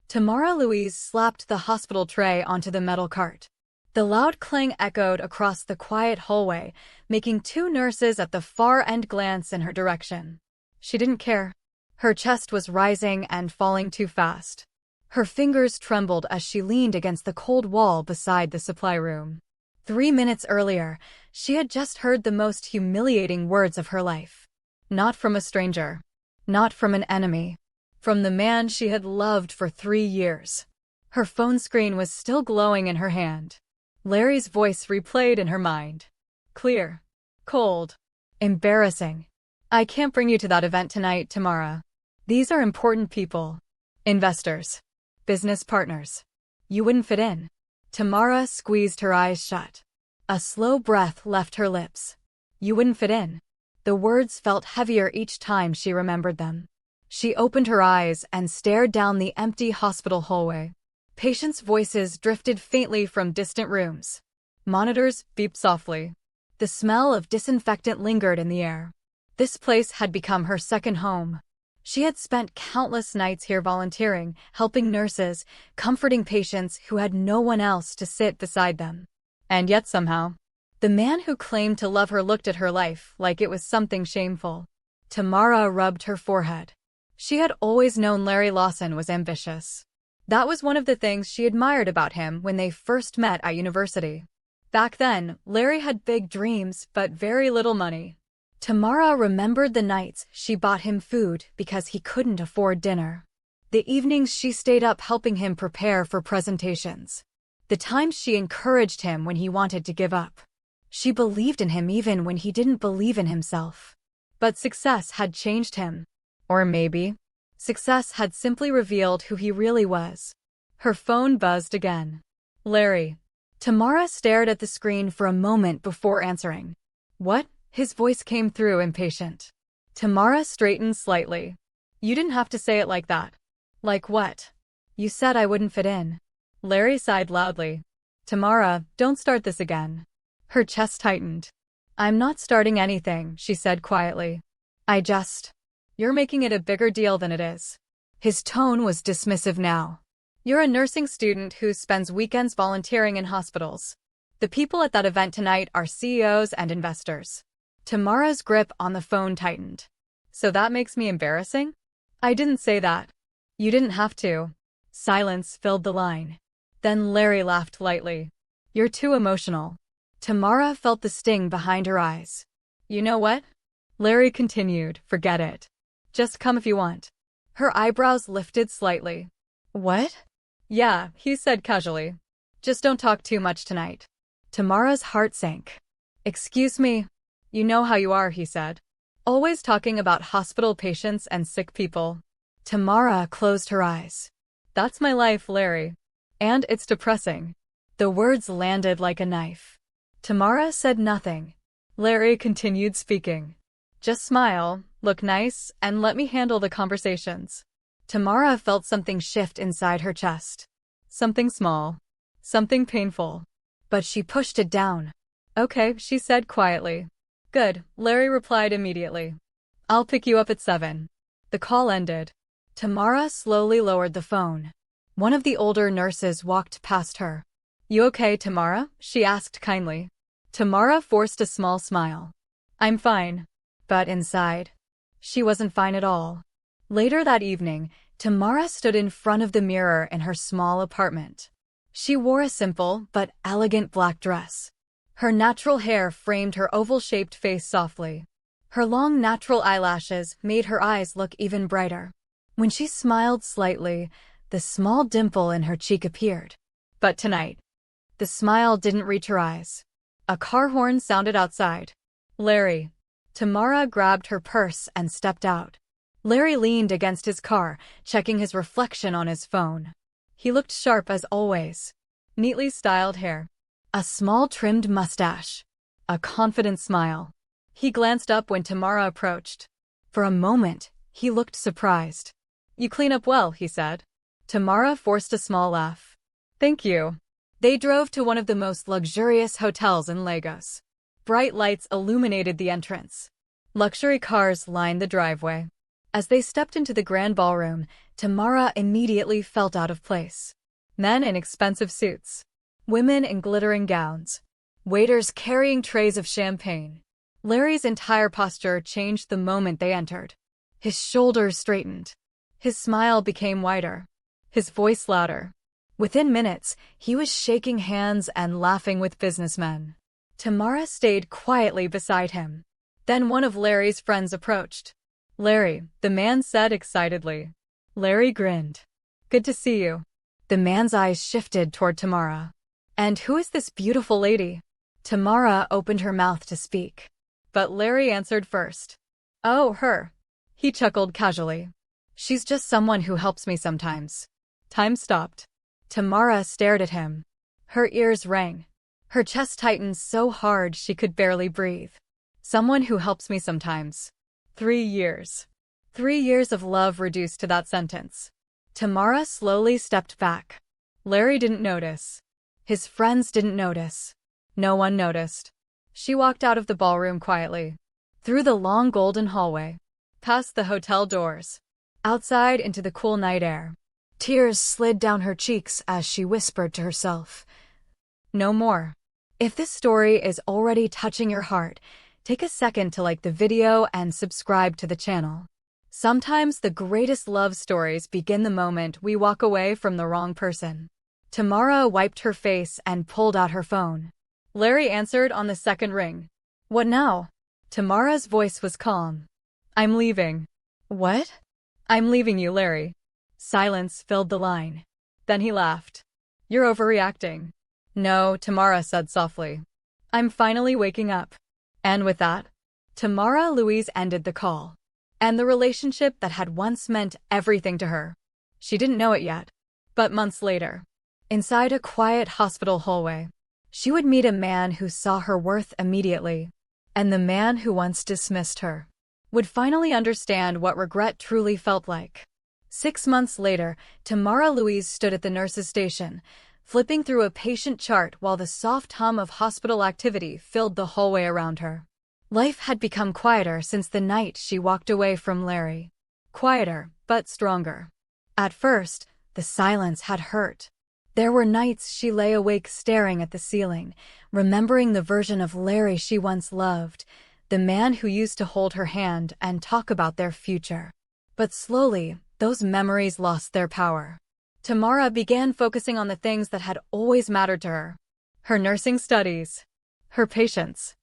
Tamara Louise slapped the hospital tray onto the metal cart. The loud clang echoed across the quiet hallway, making two nurses at the far end glance in her direction. She didn't care. Her chest was rising and falling too fast. Her fingers trembled as she leaned against the cold wall beside the supply room. 3 minutes earlier, she had just heard the most humiliating words of her life. Not from a stranger. Not from an enemy. From the man she had loved for 3 years. Her phone screen was still glowing in her hand. Larry's voice replayed in her mind. Clear. Cold. Embarrassing. I can't bring you to that event tonight, Tamara. These are important people. Investors. Business partners. You wouldn't fit in. Tamara squeezed her eyes shut. A slow breath left her lips. You wouldn't fit in. The words felt heavier each time she remembered them. She opened her eyes and stared down the empty hospital hallway. Patients' voices drifted faintly from distant rooms. Monitors beeped softly. The smell of disinfectant lingered in the air. This place had become her second home. She had spent countless nights here volunteering, helping nurses, comforting patients who had no one else to sit beside them. And yet somehow, the man who claimed to love her looked at her life like it was something shameful. Tamara rubbed her forehead. She had always known Larry Lawson was ambitious. That was one of the things she admired about him when they first met at university. Back then, Larry had big dreams but very little money. Tamara remembered the nights she bought him food because he couldn't afford dinner. The evenings she stayed up helping him prepare for presentations. The times she encouraged him when he wanted to give up. She believed in him even when he didn't believe in himself. But success had changed him. Or maybe, success had simply revealed who he really was. Her phone buzzed again. Larry. Tamara stared at the screen for a moment before answering. What? His voice came through impatient. Tamara straightened slightly. You didn't have to say it like that. Like what? You said I wouldn't fit in. Larry sighed loudly. Tamara, don't start this again. Her chest tightened. I'm not starting anything, she said quietly. You're making it a bigger deal than it is. His tone was dismissive now. You're a nursing student who spends weekends volunteering in hospitals. The people at that event tonight are CEOs and investors. Tamara's grip on the phone tightened. So that makes me embarrassing? I didn't say that. You didn't have to. Silence filled the line. Then Larry laughed lightly. You're too emotional. Tamara felt the sting behind her eyes. You know what? Larry continued, forget it. Just come if you want. Her eyebrows lifted slightly. What? Yeah, he said casually. Just don't talk too much tonight. Tamara's heart sank. Excuse me. You know how you are, he said. Always talking about hospital patients and sick people. Tamara closed her eyes. That's my life, Larry. And it's depressing. The words landed like a knife. Tamara said nothing. Larry continued speaking. Just smile, look nice, and let me handle the conversations. Tamara felt something shift inside her chest. Something small. Something painful. But she pushed it down. Okay, she said quietly. Good, Larry replied immediately. I'll pick you up at 7. The call ended. Tamara slowly lowered the phone. One of the older nurses walked past her. You okay, Tamara? She asked kindly. Tamara forced a small smile. I'm fine. But inside, she wasn't fine at all. Later that evening, Tamara stood in front of the mirror in her small apartment. She wore a simple but elegant black dress. Her natural hair framed her oval-shaped face softly. Her long natural eyelashes made her eyes look even brighter. When she smiled slightly, the small dimple in her cheek appeared. But tonight, the smile didn't reach her eyes. A car horn sounded outside. Larry. Tamara grabbed her purse and stepped out. Larry leaned against his car, checking his reflection on his phone. He looked sharp as always. Neatly styled hair. A small trimmed mustache. A confident smile. He glanced up when Tamara approached. For a moment, he looked surprised. You clean up well, he said. Tamara forced a small laugh. Thank you. They drove to one of the most luxurious hotels in Lagos. Bright lights illuminated the entrance. Luxury cars lined the driveway. As they stepped into the grand ballroom, Tamara immediately felt out of place. Men in expensive suits. Women in glittering gowns. Waiters carrying trays of champagne. Larry's entire posture changed the moment they entered. His shoulders straightened. His smile became wider. His voice louder. Within minutes, he was shaking hands and laughing with businessmen. Tamara stayed quietly beside him. Then one of Larry's friends approached. "Larry," the man said excitedly. Larry grinned. "Good to see you." The man's eyes shifted toward Tamara. "And who is this beautiful lady?" Tamara opened her mouth to speak. But Larry answered first. "Oh, her." He chuckled casually. "She's just someone who helps me sometimes." Time stopped. Tamara stared at him. Her ears rang. Her chest tightened so hard she could barely breathe. "Someone who helps me sometimes." 3 years. 3 years of love reduced to that sentence. Tamara slowly stepped back. Larry didn't notice. His friends didn't notice. No one noticed. She walked out of the ballroom quietly. Through the long golden hallway. Past the hotel doors. Outside into the cool night air. Tears slid down her cheeks as she whispered to herself, "No more." If this story is already touching your heart, take a second to like the video and subscribe to the channel. Sometimes the greatest love stories begin the moment we walk away from the wrong person. Tamara wiped her face and pulled out her phone. Larry answered on the second ring. "What now?" Tamara's voice was calm. "I'm leaving." "What?" "I'm leaving you, Larry." Silence filled the line. Then he laughed. "You're overreacting." "No," Tamara said softly. "I'm finally waking up." And with that, Tamara Louise ended the call. And the relationship that had once meant everything to her. She didn't know it yet. But months later, inside a quiet hospital hallway, she would meet a man who saw her worth immediately. And the man who once dismissed her would finally understand what regret truly felt like. 6 months later, Tamara Louise stood at the nurse's station, flipping through a patient chart while the soft hum of hospital activity filled the hallway around her. Life had become quieter since the night she walked away from Larry. Quieter, but stronger. At first, the silence had hurt. There were nights she lay awake staring at the ceiling, remembering the version of Larry she once loved, the man who used to hold her hand and talk about their future. But slowly, those memories lost their power. Tamara began focusing on the things that had always mattered to her. Her nursing studies. Her patients.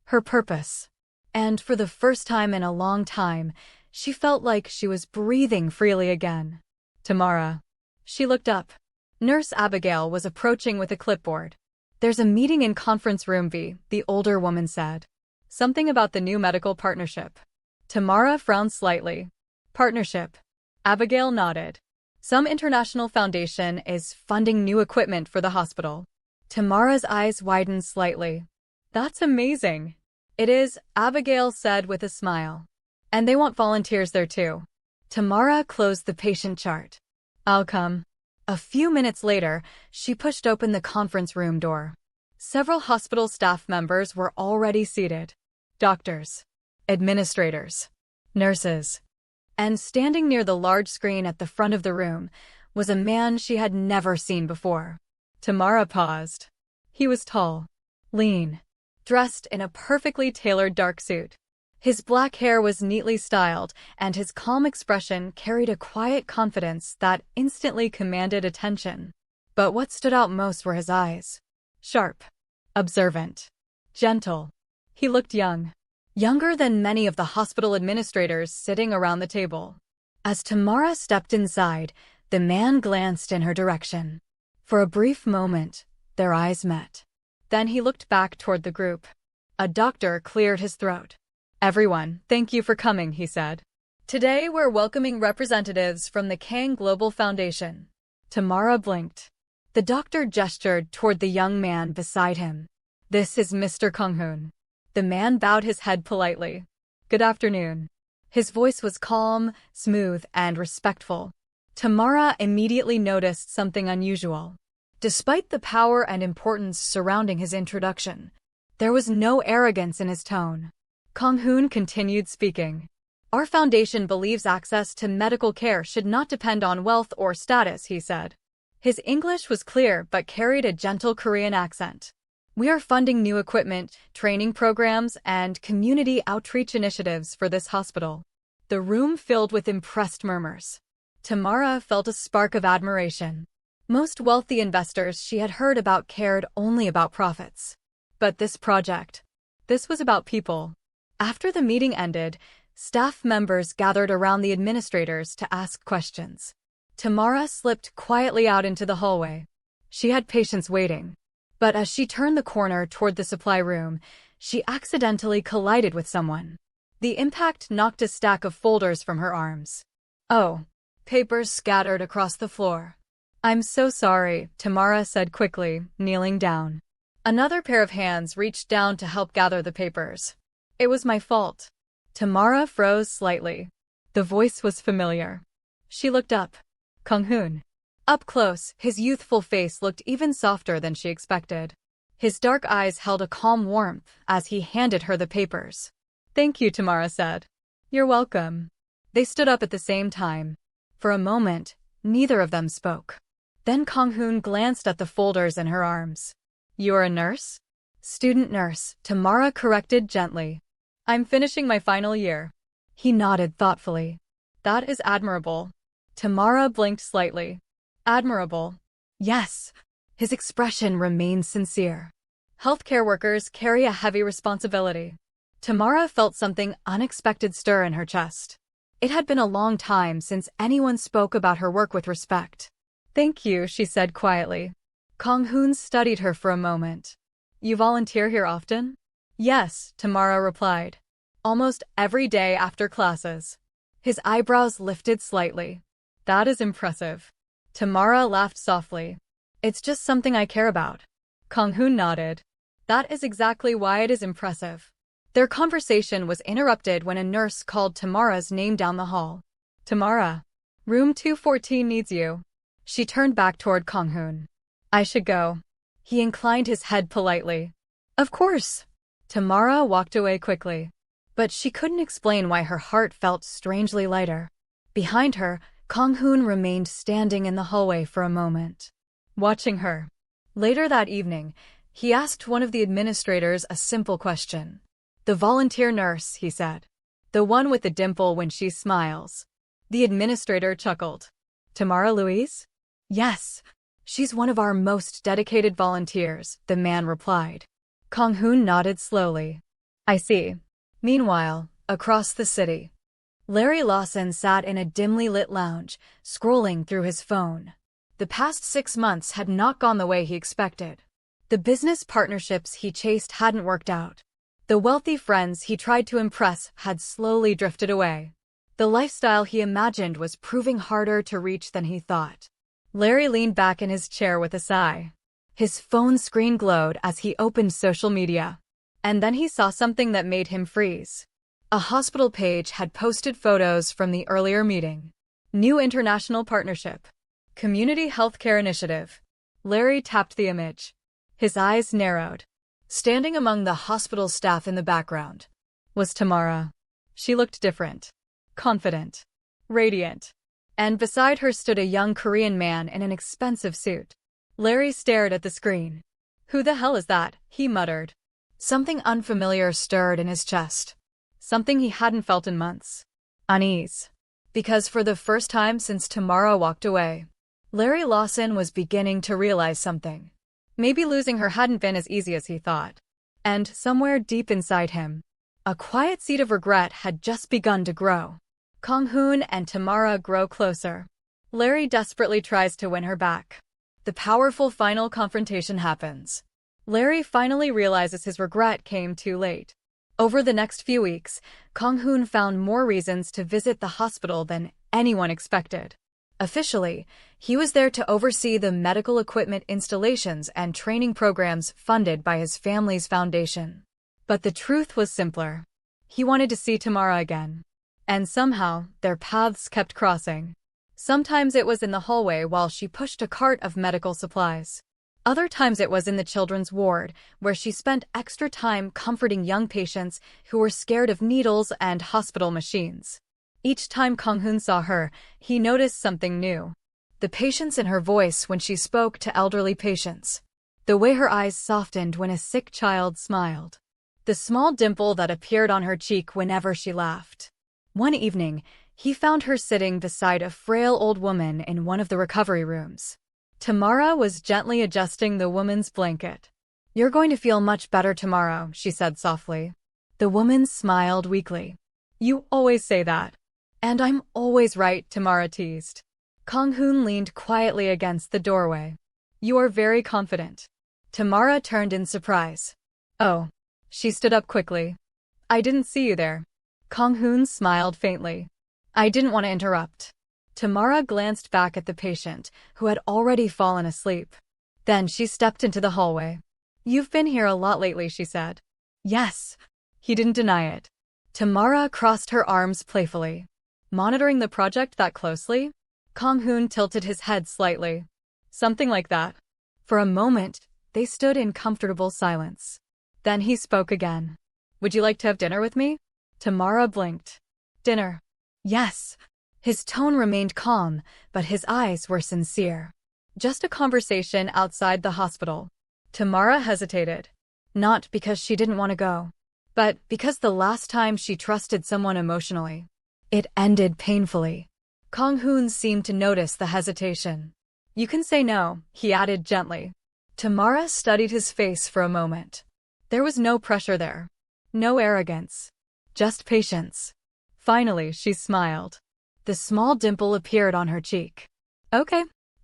Her purpose. And for the first time in a long time, she felt like she was breathing freely again. "Tamara." She looked up. Nurse Abigail was approaching with a clipboard. "There's a meeting in conference room B," the older woman said. "Something about the new medical partnership." Tamara frowned slightly. "Partnership?" Abigail nodded. "Some international foundation is funding new equipment for the hospital." Tamara's eyes widened slightly. "That's amazing." "It is," Abigail said with a smile. "And they want volunteers there too." Tamara closed the patient chart. "I'll come." A few minutes later, she pushed open the conference room door. Several hospital staff members were already seated. Doctors. Administrators. Nurses. And standing near the large screen at the front of the room was a man she had never seen before. Tamara paused. He was tall, lean, dressed in a perfectly tailored dark suit. His black hair was neatly styled, and his calm expression carried a quiet confidence that instantly commanded attention. But what stood out most were his eyes. Sharp, observant, gentle. He looked young. Younger than many of the hospital administrators sitting around the table. As Tamara stepped inside, the man glanced in her direction. For a brief moment, their eyes met. Then he looked back toward the group. A doctor cleared his throat. "Everyone, thank you for coming," he said. "Today we're welcoming representatives from the Kang Global Foundation." Tamara blinked. The doctor gestured toward the young man beside him. "This is Mr. Kang-hoon." The man bowed his head politely. "Good afternoon." His voice was calm, smooth, and respectful. Tamara immediately noticed something unusual. Despite the power and importance surrounding his introduction, there was no arrogance in his tone. Kang-hoon continued speaking. Our foundation believes access to medical care should not depend on wealth or status, he said. His English was clear but carried a gentle Korean accent. We are funding new equipment, training programs, and community outreach initiatives for this hospital. The room filled with impressed murmurs. Tamara felt a spark of admiration. Most wealthy investors she had heard about cared only about profits. But this project, this was about people. After the meeting ended, staff members gathered around the administrators to ask questions. Tamara slipped quietly out into the hallway. She had patients waiting. But as she turned the corner toward the supply room, she accidentally collided with someone. The impact knocked a stack of folders from her arms. Oh, papers scattered across the floor. I'm so sorry, Tamara said quickly, kneeling down. Another pair of hands reached down to help gather the papers. It was my fault. Tamara froze slightly. The voice was familiar. She looked up. Kang-hoon. Up close, his youthful face looked even softer than she expected. His dark eyes held a calm warmth as he handed her the papers. Thank you, Tamara said. You're welcome. They stood up at the same time. For a moment, neither of them spoke. Then Kang-hoon glanced at the folders in her arms. You're a nurse? Student nurse, Tamara corrected gently. I'm finishing my final year. He nodded thoughtfully. That is admirable. Tamara blinked slightly. Admirable. Yes. His expression remained sincere. Healthcare workers carry a heavy responsibility. Tamara felt something unexpected stir in her chest. It had been a long time since anyone spoke about her work with respect. Thank you, she said quietly. Kang-hoon studied her for a moment. You volunteer here often? Yes, Tamara replied. Almost every day after classes. His eyebrows lifted slightly. That is impressive. Tamara laughed softly. It's just something I care about. Kang-hoon nodded. That is exactly why it is impressive. Their conversation was interrupted when a nurse called Tamara's name down the hall. Tamara. Room 214 needs you. She turned back toward Kang-hoon. I should go. He inclined his head politely. Of course. Tamara walked away quickly. But she couldn't explain why her heart felt strangely lighter. Behind her, Kang-hoon remained standing in the hallway for a moment, watching her. Later that evening, he asked one of the administrators a simple question. The volunteer nurse, he said. The one with the dimple when she smiles. The administrator chuckled. Tamara Louise? Yes. She's one of our most dedicated volunteers, the man replied. Kang-hoon nodded slowly. I see. Meanwhile, across the city, Larry Lawson sat in a dimly lit lounge, scrolling through his phone. The past 6 months had not gone the way he expected. The business partnerships he chased hadn't worked out. The wealthy friends he tried to impress had slowly drifted away. The lifestyle he imagined was proving harder to reach than he thought. Larry leaned back in his chair with a sigh. His phone screen glowed as he opened social media. And then he saw something that made him freeze. A hospital page had posted photos from the earlier meeting. New international partnership. Community healthcare initiative. Larry tapped the image. His eyes narrowed. Standing among the hospital staff in the background was Tamara. She looked different. Confident. Radiant. And beside her stood a young Korean man in an expensive suit. Larry stared at the screen. Who the hell is that? He muttered. Something unfamiliar stirred in his chest. Something he hadn't felt in months. Unease. Because for the first time since Tamara walked away, Larry Lawson was beginning to realize something. Maybe losing her hadn't been as easy as he thought. And somewhere deep inside him, a quiet seed of regret had just begun to grow. Kang-hoon and Tamara grow closer. Larry desperately tries to win her back. The powerful final confrontation happens. Larry finally realizes his regret came too late. Over the next few weeks, Kang-hoon found more reasons to visit the hospital than anyone expected. Officially, he was there to oversee the medical equipment installations and training programs funded by his family's foundation. But the truth was simpler. He wanted to see Tamara again. And somehow, their paths kept crossing. Sometimes it was in the hallway while she pushed a cart of medical supplies. Other times it was in the children's ward, where she spent extra time comforting young patients who were scared of needles and hospital machines. Each time Kang-hoon saw her, he noticed something new. The patience in her voice when she spoke to elderly patients. The way her eyes softened when a sick child smiled. The small dimple that appeared on her cheek whenever she laughed. One evening, he found her sitting beside a frail old woman in one of the recovery rooms. Tamara was gently adjusting the woman's blanket. "You're going to feel much better tomorrow," she said softly. The woman smiled weakly. "You always say that." "And I'm always right," Tamara teased. Kang-hoon leaned quietly against the doorway. "You are very confident." Tamara turned in surprise. "Oh." She stood up quickly. "I didn't see you there." Kang-hoon smiled faintly. "I didn't want to interrupt." Tamara glanced back at the patient, who had already fallen asleep. Then she stepped into the hallway. "You've been here a lot lately," she said. "Yes." He didn't deny it. Tamara crossed her arms playfully. "Monitoring the project that closely?" Kang-hoon tilted his head slightly. "Something like that." For a moment, they stood in comfortable silence. Then he spoke again. "Would you like to have dinner with me?" Tamara blinked. "Dinner?" "Yes." His tone remained calm, but his eyes were sincere. "Just a conversation outside the hospital." Tamara hesitated. Not because she didn't want to go, but because the last time she trusted someone emotionally, it ended painfully. Kang-hoon seemed to notice the hesitation. "You can say no," he added gently. Tamara studied his face for a moment. There was no pressure there. No arrogance. Just patience. Finally, she smiled. The small dimple appeared on her cheek. "Okay."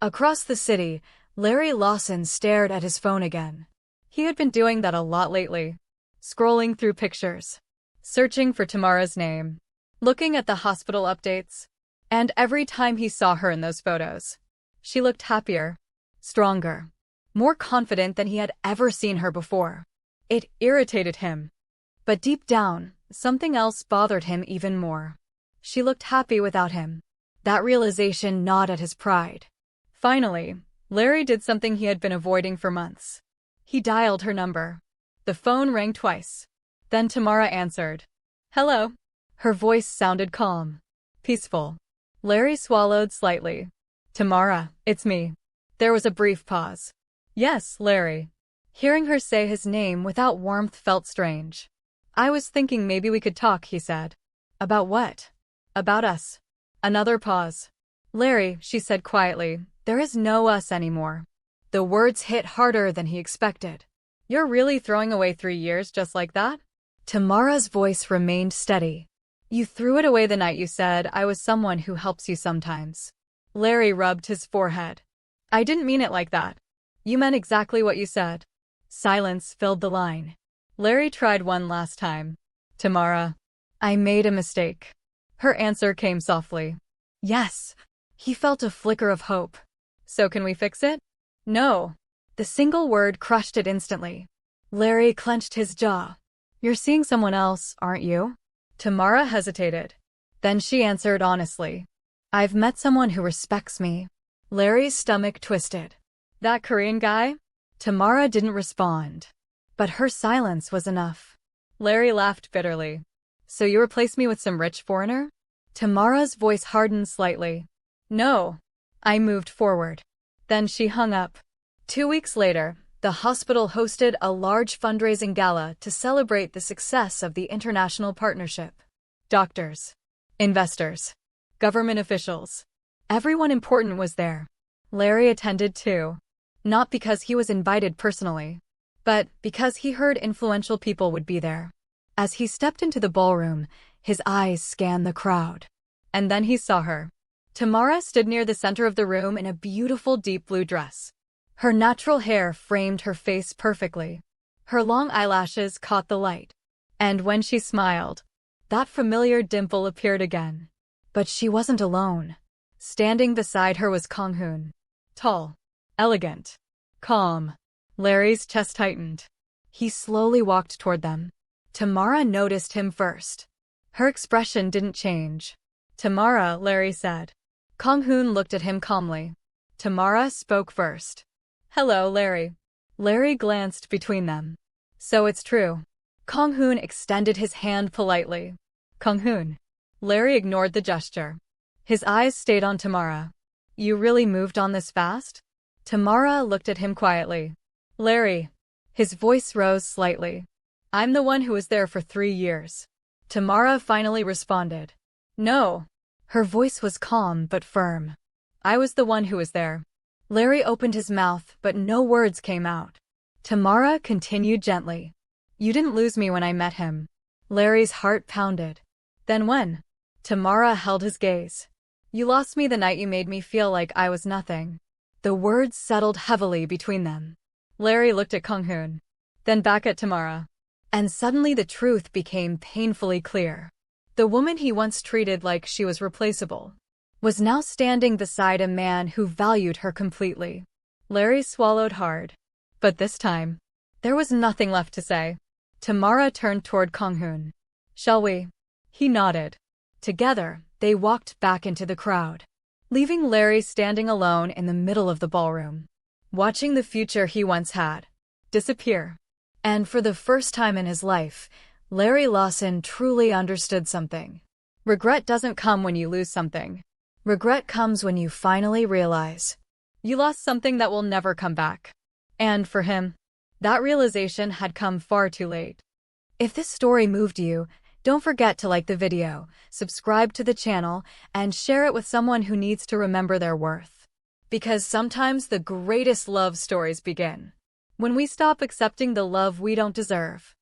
Across the city, Larry Lawson stared at his phone again. He had been doing that a lot lately. Scrolling through pictures. Searching for Tamara's name. Looking at the hospital updates. And every time he saw her in those photos, she looked happier, stronger, more confident than he had ever seen her before. It irritated him. But deep down, something else bothered him even more. She looked happy without him. That realization gnawed at his pride. Finally, Larry did something he had been avoiding for months. He dialed her number. The phone rang twice. Then Tamara answered. "Hello." Her voice sounded calm, peaceful. Larry swallowed slightly. "Tamara, it's me." There was a brief pause. "Yes, Larry." Hearing her say his name without warmth felt strange. "I was thinking maybe we could talk," he said. "About what?" "About us." Another pause. "Larry," she said quietly, "there is no us anymore." The words hit harder than he expected. "You're really throwing away 3 years just like that?" Tamara's voice remained steady. "You threw it away the night you said I was someone who helps you sometimes." Larry rubbed his forehead. "I didn't mean it like that. You meant exactly what you said." Silence filled the line. Larry tried one last time. "Tamara, I made a mistake." Her answer came softly. "Yes." He felt a flicker of hope. "So can we fix it?" "No." The single word crushed it instantly. Larry clenched his jaw. "You're seeing someone else, aren't you?" Tamara hesitated. Then she answered honestly. "I've met someone who respects me." Larry's stomach twisted. "That Korean guy?" Tamara didn't respond. But her silence was enough. Larry laughed bitterly. "So you replace me with some rich foreigner?" Tamara's voice hardened slightly. "No." I moved forward. Then she hung up. 2 weeks later, the hospital hosted a large fundraising gala to celebrate the success of the international partnership. Doctors, investors, government officials. Everyone important was there. Larry attended too. Not because he was invited personally, but because he heard influential people would be there. As he stepped into the ballroom, his eyes scanned the crowd. And then he saw her. Tamara stood near the center of the room in a beautiful deep blue dress. Her natural hair framed her face perfectly. Her long eyelashes caught the light. And when she smiled, that familiar dimple appeared again. But she wasn't alone. Standing beside her was Kang-hoon. Tall, elegant, calm. Larry's chest tightened. He slowly walked toward them. Tamara noticed him first. Her expression didn't change. "Tamara," Larry said. Kang-hoon looked at him calmly. Tamara spoke first. "Hello, Larry." Larry glanced between them. "So it's true." Kang-hoon extended his hand politely. "Kang-hoon." Larry ignored the gesture. His eyes stayed on Tamara. You really moved on this fast? Tamara looked at him quietly. Larry. His voice rose slightly. I'm the one who was there for 3 years. Tamara finally responded. No. Her voice was calm but firm. I was the one who was there. Larry opened his mouth, but no words came out. Tamara continued gently. You didn't lose me when I met him. Larry's heart pounded. Then when? Tamara held his gaze. You lost me the night you made me feel like I was nothing. The words settled heavily between them. Larry looked at Kang-hoon, then back at Tamara. And suddenly the truth became painfully clear. The woman he once treated like she was replaceable was now standing beside a man who valued her completely. Larry swallowed hard. But this time, there was nothing left to say. Tamara turned toward Kang-hoon. Shall we? He nodded. Together, they walked back into the crowd, leaving Larry standing alone in the middle of the ballroom, watching the future he once had disappear. And for the first time in his life, Larry Lawson truly understood something. Regret doesn't come when you lose something. Regret comes when you finally realize you lost something that will never come back. And for him, that realization had come far too late. If this story moved you, don't forget to like the video, subscribe to the channel, and share it with someone who needs to remember their worth. Because sometimes the greatest love stories begin when we stop accepting the love we don't deserve.